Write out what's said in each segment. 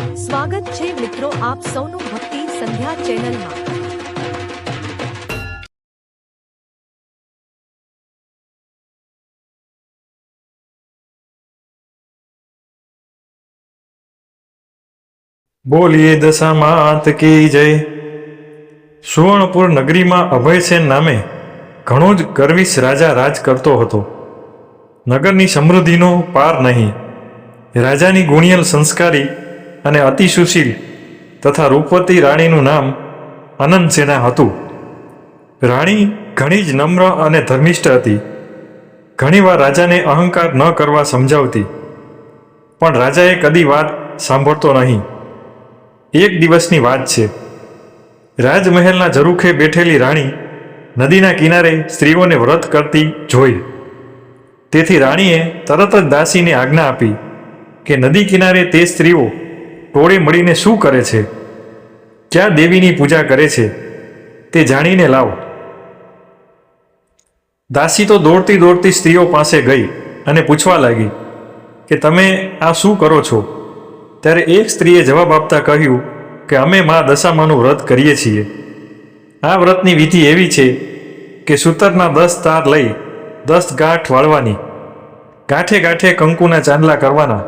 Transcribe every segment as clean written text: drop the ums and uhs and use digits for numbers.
સ્વાગત છે મિત્રો આપ સૌનું ભક્તિ સંધ્યા ચેનલમાં। બોલીએ દશા માત કી જય। સુવર્ણપુર નગરીમાં અભયસેન નામે ઘણો જ ગર્વિશ રાજા રાજ કરતો હતો। નગરની સમૃદ્ધિનો પાર નહીં। રાજાની ગુણિયલ, સંસ્કારી અને અતિ સુશીલ તથા રૂપવતી રાણીનું નામ અનંતસેના હતું। રાણી ઘણી જ નમ્ર અને ધર્મિષ્ઠ હતી। ઘણીવાર રાજાને અહંકાર ન કરવા સમજાવતી, પણ રાજાએ કદી વાત સાંભળતો નહીં। એક દિવસની વાત છે। રાજમહેલના ઝરૂખે બેઠેલી રાણી નદીના કિનારે સ્ત્રીઓને વ્રત કરતી જોઈ। તેથી રાણીએ તરત જ દાસીને આજ્ઞા આપી કે નદી કિનારે તે સ્ત્રીઓ ટોળે મળીને શું કરે છે, ક્યાં દેવીની પૂજા કરે છે તે જાણીને લાવો। દાસી તો દોડતી દોડતી સ્ત્રીઓ પાસે ગઈ અને પૂછવા લાગી કે તમે આ શું કરો છો? ત્યારે એક સ્ત્રીએ જવાબ આપતા કહ્યું કે અમે મા દશામાનું વ્રત કરીએ છીએ। આ વ્રતની વિધિ એવી છે કે સૂતરના 10 તાર લઈ 10 ગાંઠ વાળવાની, ગાંઠે ગાંઠે કંકુના ચાંદલા કરવાના,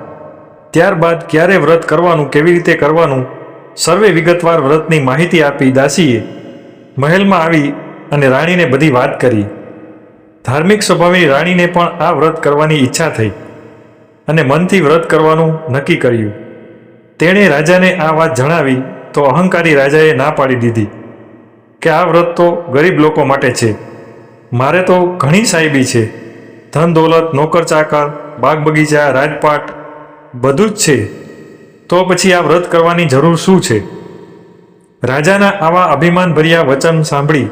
ત્યારબાદ ક્યારે વ્રત કરવાનું, કેવી રીતે કરવાનું, સર્વે વિગતવાર વ્રતની માહિતી આપી દાસીએ મહેલમાં આવી અને રાણીને બધી વાત કરી। ધાર્મિક સ્વભાવની રાણીને પણ આ વ્રત કરવાની ઈચ્છા થઈ અને મનથી વ્રત કરવાનું નક્કી કર્યું। તેણે રાજાને આ વાત જણાવી તો અહંકારી રાજાએ ના પાડી દીધી કે આ વ્રત તો ગરીબ લોકો માટે છે, મારે તો ઘણી સાહેબી છે, ધન દોલત, નોકર ચાકર, બાગ બગીચા, રાજપાટ બધું જ છે, તો પછી આ વ્રત કરવાની જરૂર શું છે? રાજાના આવા અભિમાનભર્યા વચન સાંભળી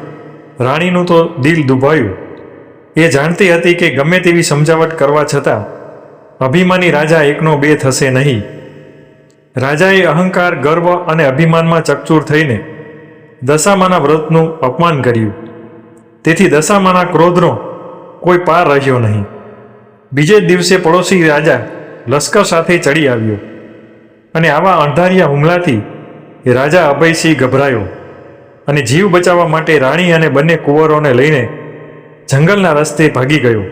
રાણીનું તો દિલ દુભાયું। એ જાણતી હતી કે ગમે તેવી સમજાવટ કરવા છતાં અભિમાની રાજા એકનો બે થશે નહીં। રાજાએ અહંકાર, ગર્વ અને અભિમાનમાં ચકચૂર થઈને દશામાના વ્રતનું અપમાન કર્યું। તેથી દશામાના ક્રોધનો કોઈ પાર રહ્યો નહીં। બીજે જ દિવસે પડોશી રાજા લશ્કર સાથે ચડી આવ્યો અને આવા અણધાર્યા હુમલાથી રાજા અભયસિંહ ગભરાયો અને જીવ બચાવવા માટે રાણી અને બંને કુંવરોને લઈને જંગલના રસ્તે ભાગી ગયો।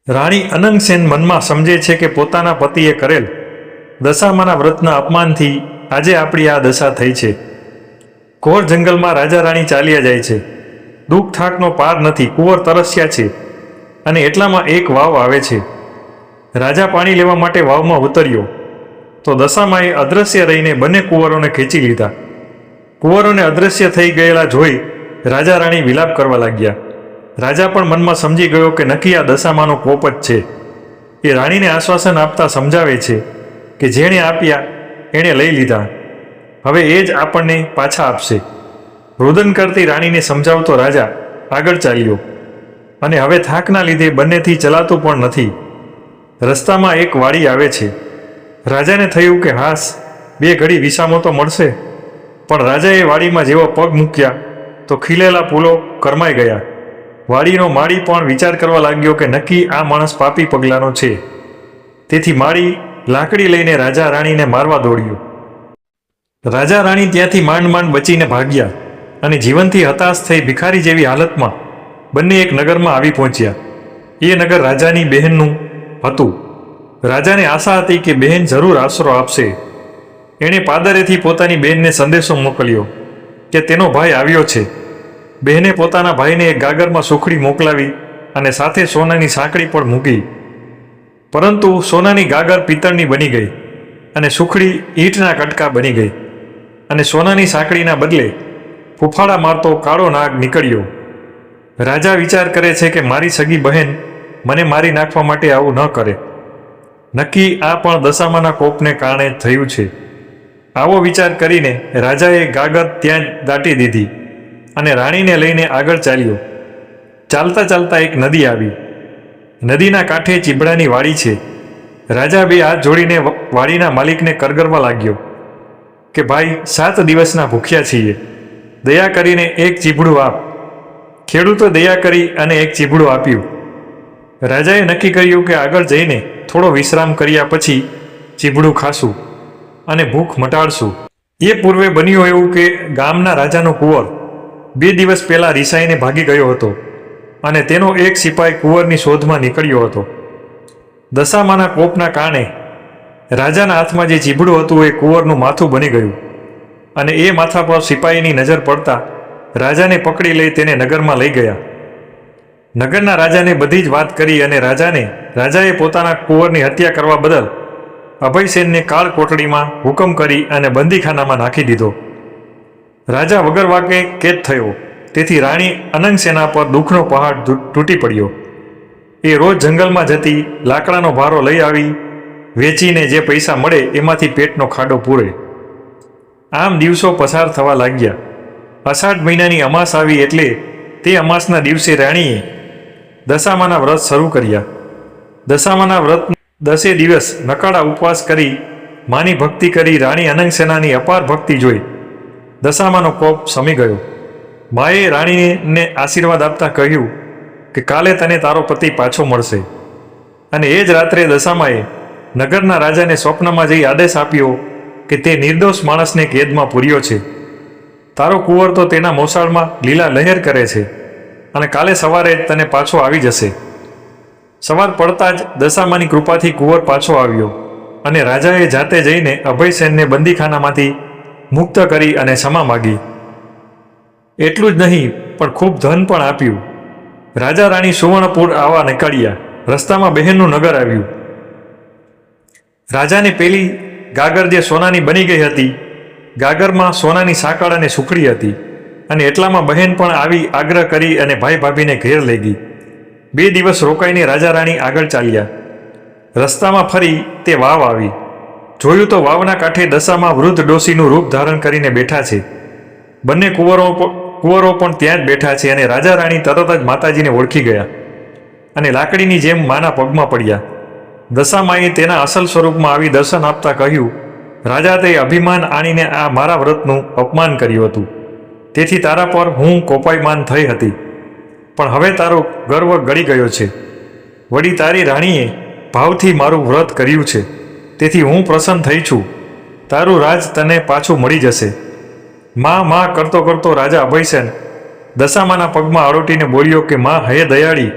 રાણી અનંગસેન મનમાં સમજે છે કે પોતાના પતિએ કરેલ દશામાના વ્રતના અપમાનથી આજે આપણી આ દશા થઈ છે। ઘોર જંગલમાં રાજા રાણી ચાલ્યા જાય છે। દુઃખ થાકનો પાર નથી, કુંવર તરસ્યા છે અને એટલામાં એક વાવ આવે છે। રાજા પાણી લેવા માટે વાવમાં ઉતર્યો તો દશામાએ અદૃશ્ય રહીને બંને કુંવરોને ખેંચી લીધા। કુંવરોને અદૃશ્ય થઈ ગયેલા જોઈ રાજા રાણી વિલાપ કરવા લાગ્યા। રાજા પણ મનમાં સમજી ગયો કે નક્કી આ દશામાનો કોપ જ છે। એ રાણીને આશ્વાસન આપતા સમજાવે છે કે જેણે આપ્યા એણે લઈ લીધા, હવે એ જ આપણને પાછા આપશે। રુદન કરતી રાણીને સમજાવતો રાજા આગળ ચાલ્યો અને હવે થાકના લીધે બંનેથી ચલાતું પણ નથી। રસ્તામાં એક વાડી આવે છે। રાજાને થયું કે હાસ, બે ઘડી વિસામો તો મળશે, પણ રાજાએ વાડીમાં જેવો પગ મૂક્યા તો ખીલેલા ફૂલો કરમાઈ ગયા। વાડીનો માળી પણ વિચાર કરવા લાગ્યો કે નક્કી આ માણસ પાપી પગલાનો છે। તેથી માળી લાકડી લઈને રાજા રાણીને મારવા દોડ્યો। રાજા રાણી ત્યાંથી માંડ માંડ બચીને ભાગ્યા અને જીવનથી હતાશ થઈ ભિખારી જેવી હાલતમાં બંને એક નગરમાં આવી પહોંચ્યા। એ નગર રાજાની બહેનનું હતું। રાજાને આશા હતી કે બહેન જરૂર આશરો આપશે। એણે પાદરેથી પોતાની બહેનને સંદેશો મોકલ્યો કે તેનો ભાઈ આવ્યો છે। બહેને પોતાના ભાઈને એક ગાગરમાં સુખડી મોકલાવી અને સાથે સોનાની સાંકળી પણ મૂકી, પરંતુ સોનાની ગાગર પિત્તળની બની ગઈ અને સુખડી ઈંટના કટકા બની ગઈ અને સોનાની સાંકળીના બદલે ફૂફાડા મારતો કાળો નાગ નીકળ્યો। રાજા વિચાર કરે છે કે મારી સગી બહેન મને મારી નાખવા માટે આવું ન કરે, નક્કી આ પણ દશામાના કોપને કારણે થયું છે। આવો વિચાર કરીને રાજાએ ગાગર ત્યાં જ દાટી દીધી અને રાણીને લઈને આગળ ચાલ્યો। ચાલતા ચાલતા એક નદી આવી। નદીના કાંઠે ચીબડાની વાડી છે। રાજા બે હાથ જોડીને વાડીના માલિકને કરગરવા લાગ્યો કે ભાઈ, 7 દિવસના ભૂખ્યા છીએ, દયા કરીને એક ચીબડું આપ। ખેડૂતો દયા કરી અને એક ચીબડું આપ્યું। રાજાએ નક્કી કર્યું કે આગળ જઈને થોડો વિશ્રામ કર્યા પછી ચીભડું ખાશું અને ભૂખ મટાડશું. એ પૂર્વે બન્યું એવું કે ગામના રાજાનો કુંવર 2 દિવસ પહેલાં રિસાઈને ભાગી ગયો હતો અને તેનો એક સિપાઈ કુંવરની શોધમાં નીકળ્યો હતો. દશામાના કોપના કારણે રાજાના હાથમાં જે ચીભડું હતું એ કુંવરનું માથું બની ગયું અને એ માથા પર સિપાહીની નજર પડતા રાજાને પકડી લઈ તેને નગરમાં લઈ ગયા. નગરના રાજાને બધી જ વાત કરી અને રાજાએ પોતાના કુંવરની હત્યા કરવા બદલ અભયસેનને કાળ કોટડીમાં હુકમ કરી અને બંદીખાનામાં નાખી દીધો. રાજા વગર વાકે કેદ થયો, તેથી રાણી અનંગસેના પર દુઃખનો પહાડ તૂટી પડ્યો. એ રોજ જંગલમાં જતી લાકડાનો ભારો લઈ આવી વેચીને જે પૈસા મળે એમાંથી પેટનો ખાડો પૂરે. આમ દિવસો પસાર થવા લાગ્યા. અષાઢ મહિનાની અમાસ આવી એટલે તે અમાસના દિવસે રાણીએ દશામાના વ્રત શરૂ કર્યા. દશામાના વ્રત 10 દિવસ નકાળા ઉપવાસ કરી માની ભક્તિ કરી રાણી અનંગસેનાની અપાર ભક્તિ જોઈ દશામાનો કોપ શમી ગયો. માએ રાણીને આશીર્વાદ આપતા કહ્યું કે કાલે તને તારો પતિ પાછો મળશે. અને એ જ રાત્રે દશામાએ નગરના રાજાને સ્વપ્નમાં જઈ આદેશ આપ્યો કે તે નિર્દોષ માણસને કેદમાં પૂર્યો છે. તારો કુંવર તો તેના મોસાળમાં લીલા લહેર કરે છે અને કાલે સવારે તને પાછો આવી જશે. સવાર પડતા જ દશામાની કૃપાથી કુંવર પાછો આવ્યો અને રાજાએ જાતે જઈને અભયસેનને બંદીખાનામાંથી મુક્ત કરી અને ક્ષમા માગી. એટલું જ નહીં પણ ખૂબ ધન પણ આપ્યું. રાજા રાણી સુવર્ણપુર આવવા નીકળ્યા. રસ્તામાં બહેનનું નગર આવ્યું. રાજાને પેલી ગાગર જે સોનાની બની ગઈ હતી, ગાગરમાં સોનાની સાંકળ અને સુખડી હતી અને એટલામાં બહેન પણ આવી આગ્રહ કરી અને ભાઈ ભાભીને ઘેર લઈ ગઈ. 2 દિવસ રોકાઈને રાજા રાણી આગળ ચાલ્યા. રસ્તામાં ફરી તે વાવ આવી. જોયું તો વાવના કાંઠે દશામાં વૃદ્ધ ડોશીનું રૂપ ધારણ કરીને બેઠા છે. બંને કુંવરો પણ ત્યાં જ બેઠા છે અને રાજા રાણી તરત જ માતાજીને ઓળખી ગયા અને લાકડીની જેમ માના પગમાં પડ્યા. દશામાએ તેના અસલ સ્વરૂપમાં આવી દર્શન આપતા કહ્યું, રાજા તે અભિમાન આણીને આ મારા વ્રતનું અપમાન કર્યું હતું, તેથી તારા પર હું કોપાયમાન થઈ હતી, પણ હવે તારો ગર્વ ગળી ગયો છે. વળી તારી રાણીએ ભાવથી મારું વ્રત કર્યું છે, તેથી હું પ્રસન્ન થઈ છું. તારું રાજ તને પાછું મળી જશે. માં કરતો કરતો રાજા અભયસેન દશામાના પગમાં આળોટીને બોલ્યો કે માં, હે દયાળી,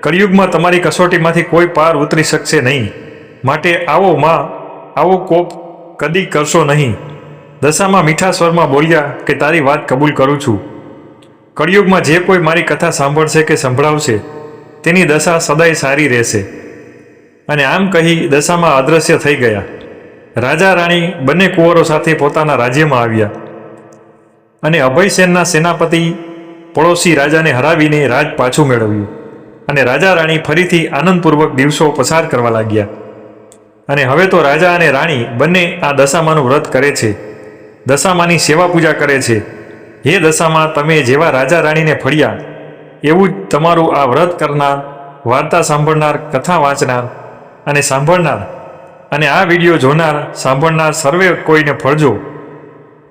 કળિયુગમાં તમારી કસોટીમાંથી કોઈ પાર ઉતરી શકશે નહીં, માટે આવો માં, આવો કોપ કદી કરશો નહીં. દશામાં મીઠા સ્વરમાં બોલ્યા કે તારી વાત કબૂલ કરું છું. કળિયુગમાં જે કોઈ મારી કથા સાંભળશે કે સંભળાવશે તેની દશા સદાય સારી રહેશે. અને આમ કહી દશામાં અદૃશ્ય થઈ ગયા. રાજા રાણી બંને કુંવરો સાથે પોતાના રાજ્યમાં આવ્યા અને અભયસેનના સેનાપતિ પડોશી રાજાને હરાવીને રાજ પાછું મેળવ્યું અને રાજા રાણી ફરીથી આનંદપૂર્વક દિવસો પસાર કરવા લાગ્યા. અને હવે તો રાજા અને રાણી બંને આ દશામાનું વ્રત કરે છે, દશામાની સેવા પૂજા કરે છે. હે દશામાં, તમે જેવા રાજા રાણીને ફળ્યા એવું જ તમારું આ વ્રત કરનાર, વાર્તા સાંભળનાર, કથા વાંચનાર અને સાંભળનાર અને આ વિડીયો જોનાર સાંભળનાર સર્વે કોઈને ફળજો.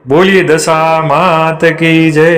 બોલીએ દશા માત કી જય.